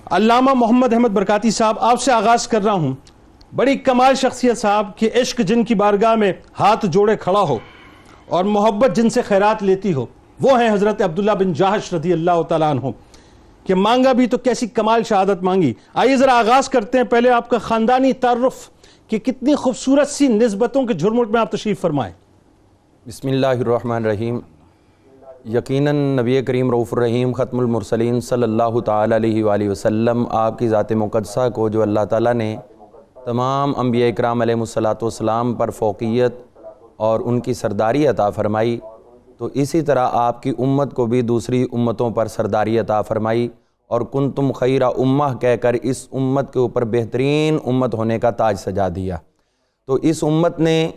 علامہ محمد احمد برکاتی صاحب، آپ سے آغاز کر رہا ہوں۔ بڑی کمال شخصیت صاحب کہ عشق جن کی بارگاہ میں ہاتھ جوڑے کھڑا ہو اور محبت جن سے خیرات لیتی ہو، وہ ہیں حضرت عبداللہ بن جاحش رضی اللہ تعالیٰ عنہ، کہ مانگا بھی تو کیسی کمال شہادت مانگی۔ آئیے ذرا آغاز کرتے ہیں، پہلے آپ کا خاندانی تعارف کہ کتنی خوبصورت سی نسبتوں کے جھرمٹ میں آپ تشریف فرمائیں۔ بسم اللہ الرحمن الرحیم۔ یقیناً نبی کریم رؤوف الرحیم ختم المرسلین صلی اللہ تعالیٰ علیہ وآلہ وسلم آپ کی ذات مقدسہ کو جو اللہ تعالیٰ نے تمام انبیاء اکرام علیہ السلام پر فوقیت اور ان کی سرداری عطا فرمائی، تو اسی طرح آپ کی امت کو بھی دوسری امتوں پر سرداری عطا فرمائی اور کنتم خیر امہ کہہ کر اس امت کے اوپر بہترین امت ہونے کا تاج سجا دیا۔ تو اس امت نے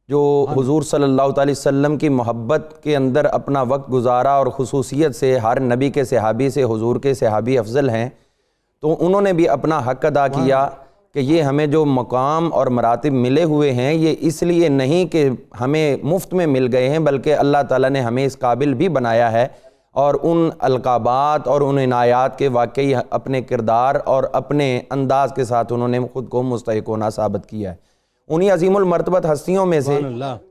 جو حضور صلی اللہ علیہ وسلم کی محبت کے اندر اپنا وقت گزارا اور خصوصیت سے ہر نبی کے صحابی سے حضور کے صحابی افضل ہیں، تو انہوں نے بھی اپنا حق ادا کیا کہ یہ ہمیں جو مقام اور مراتب ملے ہوئے ہیں یہ اس لیے نہیں کہ ہمیں مفت میں مل گئے ہیں، بلکہ اللہ تعالیٰ نے ہمیں اس قابل بھی بنایا ہے اور ان القابات اور ان عنایات کے واقعی اپنے کردار اور اپنے انداز کے ساتھ انہوں نے خود کو مستحق ہونا ثابت کیا ہے۔ انہی عظیم المرتبت ہستیوں میں سے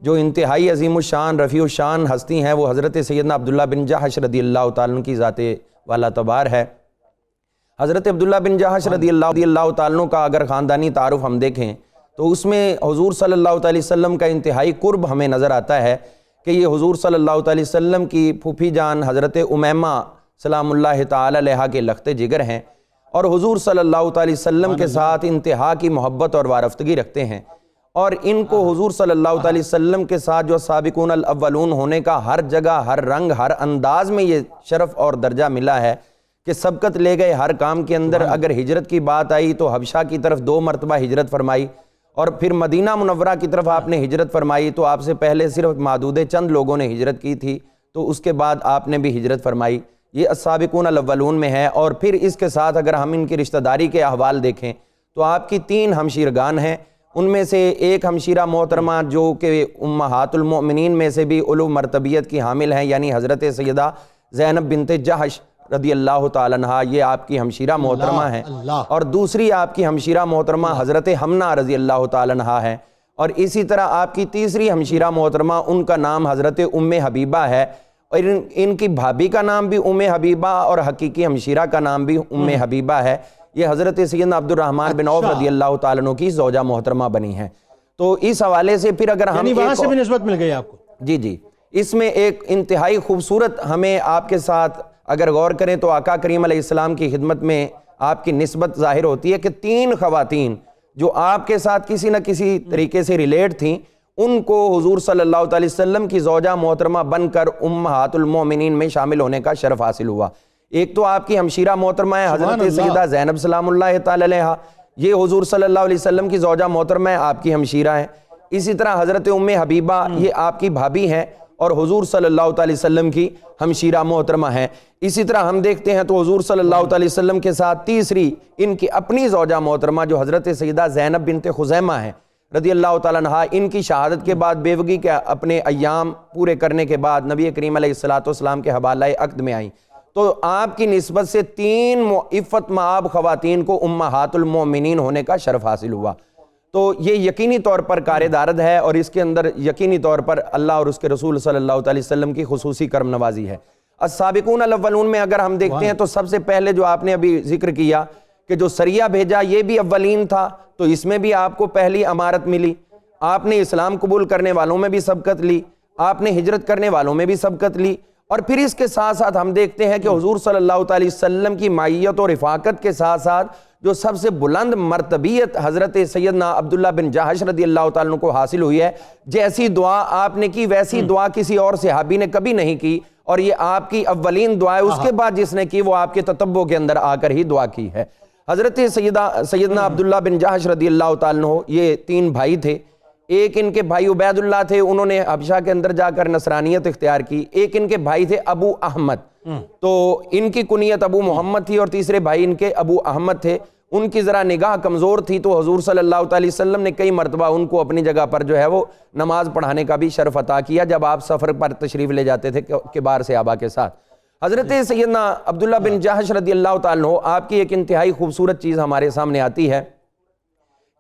جو انتہائی عظیم الشان رفیع الشان ہستی ہیں وہ حضرت سیدنا عبداللہ بن جاحش رضی اللہ تعالیٰ عنہ کی ذات والا تبار ہے۔ حضرت عبداللہ بن جاحش رضی اللہ تعالیٰ عنہ کا اگر خاندانی تعارف ہم دیکھیں تو اس میں حضور صلی اللہ علیہ وسلم کا انتہائی قرب ہمیں نظر آتا ہے کہ یہ حضور صلی اللہ علیہ وسلم کی پھوپھی جان حضرت امیمہ سلام اللہ تعالی علیہا کے لخت جگر ہیں اور حضور صلی اللہ علیہ وسلم کے ساتھ انتہا کی محبت اور وارفتگی رکھتے ہیں، اور ان کو حضور صلی اللہ علیہ وسلم کے ساتھ جو سابقون الاولون ہونے کا ہر جگہ ہر رنگ ہر انداز میں یہ شرف اور درجہ ملا ہے کہ سبقت لے گئے ہر کام کے اندر۔ اگر ہجرت کی بات آئی تو حبشہ کی طرف 2 مرتبہ ہجرت فرمائی اور پھر مدینہ منورہ کی طرف آپ نے ہجرت فرمائی، تو آپ سے پہلے صرف معدود چند لوگوں نے ہجرت کی تھی، تو اس کے بعد آپ نے بھی ہجرت فرمائی۔ یہ السابقون الاولون میں ہے، اور پھر اس کے ساتھ اگر ہم ان کی رشتہ داری کے احوال دیکھیں تو آپ کی 3 ہمشیرگان ہیں، ان میں سے ایک ہمشیرہ محترمہ جو کہ امہات المؤمنین میں سے بھی علو مرتبیت کی حامل ہیں، یعنی حضرت سیدہ زینب بنت جحش رضی اللہ تعالیٰ عنہ، یہ آپ کی ہمشیرہ محترمہ ہیں، اور دوسری آپ کی ہمشیرہ محترمہ حضرت حمنہ رضی اللہ تعالیٰ عنہ ہے، اور اسی طرح آپ کی تیسری ہمشیرہ محترمہ ان کا نام حضرت ام حبیبہ ہے، اور ان کی بھابھی کا نام بھی ام حبیبہ اور حقیقی ہمشیرہ کا نام بھی ام حبیبہ ہے۔ یہ حضرت سیدنا عبد الرحمن بن عوف رضی اللہ تعالیٰ عنہ کی زوجہ محترمہ بنی ہیں۔ تو اس حوالے سے پھر اگر ہم وہاں سے بھی نسبت مل گئی آپ کو؟ جی اس میں ایک انتہائی خوبصورت ہمیں آپ کے ساتھ اگر غور کریں تو آقا کریم علیہ السلام کی خدمت میں آپ کی نسبت ظاہر ہوتی ہے کہ 3 خواتین جو آپ کے ساتھ کسی نہ کسی طریقے سے ریلیٹ تھیں، ان کو حضور صلی اللہ علیہ وسلم کی زوجہ محترمہ بن کر امہات المومنین میں شامل ہونے کا شرف حاصل ہوا۔ ایک تو آپ کی ہمشیرہ محترمہ ہے حضرت سیدہ زینب سلام اللہ تعالی علیہا، یہ حضور صلی اللہ علیہ وسلم کی زوجہ محترمہ ہے، آپ کی ہمشیرہ ہیں۔ اسی طرح حضرت ام حبیبہ یہ آپ کی بھابھی ہیں اور حضور صلی اللہ علیہ وسلم کی ہمشیرہ محترمہ ہیں۔ اسی طرح ہم دیکھتے ہیں تو حضور صلی اللہ علیہ وسلم کے ساتھ تیسری ان کی اپنی زوجہ محترمہ جو حضرت سیدہ زینب بنت خزیمہ ہیں رضی اللہ تعالیٰ عنہ، ان کی شہادت کے بعد بیوگی کے اپنے ایام پورے کرنے کے بعد نبی کریم علیہ السلام کے حوالہ عقد میں آئیں، تو آپ کی نسبت سے 3 عفت مآب خواتین کو امہات المومنین ہونے کا شرف حاصل ہوا۔ تو یہ یقینی طور پر کار دارد ہے، اور اس کے اندر یقینی طور پر اللہ اور اس کے رسول صلی اللہ علیہ وسلم کی خصوصی کرم نوازی ہے۔ السابقون الاولون میں اگر ہم دیکھتے ہیں تو سب سے پہلے جو آپ نے ابھی ذکر کیا کہ جو سریہ بھیجا یہ بھی اولین تھا، تو اس میں بھی آپ کو پہلی امارت ملی۔ آپ نے اسلام قبول کرنے والوں میں بھی سبقت لی، آپ نے ہجرت کرنے والوں میں بھی سبقت لی، اور پھر اس کے ساتھ ساتھ ہم دیکھتے ہیں کہ حضور صلی اللہ علیہ وسلم کی معیت اور رفاقت کے ساتھ ساتھ جو سب سے بلند مرتبیت حضرت سیدنا عبداللہ بن جاحش رضی اللہ تعالیٰ عنہ کو حاصل ہوئی ہے، جیسی دعا آپ نے کی ویسی دعا کسی اور صحابی نے کبھی نہیں کی، اور یہ آپ کی اولین دعا ہے۔ اس کے بعد جس نے کی وہ آپ کے تتبع کے اندر آ کر ہی دعا کی ہے۔ حضرت سیدنا عبداللہ بن جاحش رضی اللہ تعالیٰ عنہ یہ 3 بھائی تھے، ایک ان کے بھائی عبید اللہ تھے، انہوں نے حبشہ کے اندر جا کر نصرانیت اختیار کی، ایک ان کے بھائی تھے ابو احمد، تو ان کی کنیت ابو محمد تھی، اور تیسرے بھائی ان کے ابو احمد تھے۔ ان کی ذرا نگاہ کمزور تھی، تو حضور صلی اللہ علیہ وسلم نے کئی مرتبہ ان کو اپنی جگہ پر جو ہے وہ نماز پڑھانے کا بھی شرف عطا کیا جب آپ سفر پر تشریف لے جاتے تھے کبار صحابہ کے ساتھ۔ حضرت سیدنا عبداللہ بن جہش رضی اللہ تعالیٰ عنہ، آپ کی ایک انتہائی خوبصورت چیز ہمارے سامنے آتی ہے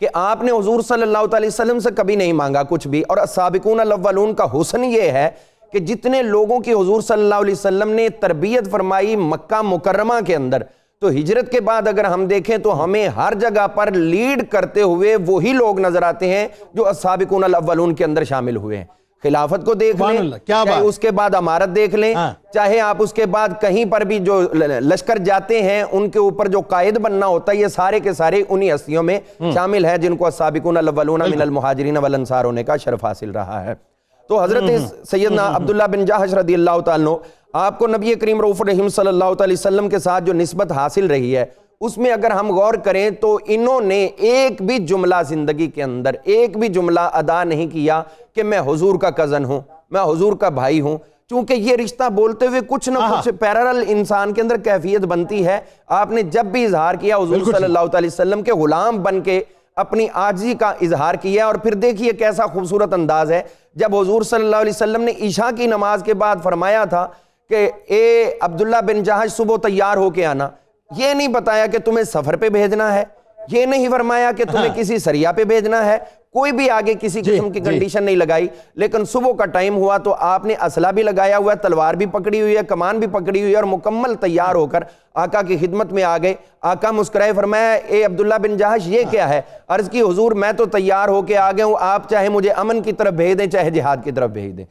کہ آپ نے حضور صلی اللہ علیہ وسلم سے کبھی نہیں مانگا کچھ بھی، اور السابقون الاولون کا حسن یہ ہے کہ جتنے لوگوں کی حضور صلی اللہ علیہ وسلم نے تربیت فرمائی مکہ مکرمہ کے اندر، تو ہجرت کے بعد اگر ہم دیکھیں تو ہمیں ہر جگہ پر لیڈ کرتے ہوئے وہی لوگ نظر آتے ہیں جو السابقون الاولون کے اندر شامل ہوئے ہیں۔ خلافت کو دیکھ لیں، چاہے اس کے بعد امارت دیکھ لیں، چاہے آپ اس کے بعد کہیں پر بھی جو لشکر جاتے ہیں ان کے اوپر جو قائد بننا ہوتا ہے، یہ سارے کے سارے انہی ہستیوں میں شامل ہیں جن کو السابقون الاولون من المہاجرین والانصار ہونے کا شرف حاصل رہا ہے۔ تو حضرت سیدنا عبداللہ بن جہش رضی اللہ تعالیٰ عنہ، آپ کو نبی کریم رؤوف الرحیم صلی اللہ علیہ وسلم کے ساتھ جو نسبت حاصل رہی ہے، اس میں اگر ہم غور کریں تو انہوں نے ایک بھی جملہ زندگی کے اندر ایک بھی جملہ ادا نہیں کیا کہ میں حضور کا کزن ہوں، میں حضور کا بھائی ہوں، چونکہ یہ رشتہ بولتے ہوئے کچھ نہ کچھ پیرالل انسان کے اندر کیفیت بنتی ہے۔ آپ نے جب بھی اظہار کیا حضور صلی اللہ علیہ وسلم کے غلام بن کے اپنی عاجزی کا اظہار کیا، اور پھر دیکھیے کیسا خوبصورت انداز ہے جب حضور صلی اللہ علیہ وسلم نے عشاء کی نماز کے بعد فرمایا تھا کہ اے عبداللہ بن جہش صبح تیار ہو کے آنا، یہ نہیں بتایا کہ تمہیں سفر پہ بھیجنا ہے، یہ نہیں فرمایا کہ تمہیں کسی سریہ پہ بھیجنا ہے، کوئی بھی آگے کسی قسم کی کنڈیشن نہیں لگائی، لیکن صبح کا ٹائم ہوا تو آپ نے اسلحہ بھی لگایا ہوا ہے، تلوار بھی پکڑی ہوئی ہے، کمان بھی پکڑی ہوئی ہے، اور مکمل تیار ہو کر آقا کی خدمت میں آ گئے۔ آقا مسکرائے، فرمایا اے عبداللہ بن جہش یہ کیا ہے؟ عرض کی حضور میں تو تیار ہو کے آ گیا ہوں، آپ چاہے مجھے امن کی طرف بھیج دیں چاہے جہاد کی طرف بھیج دیں۔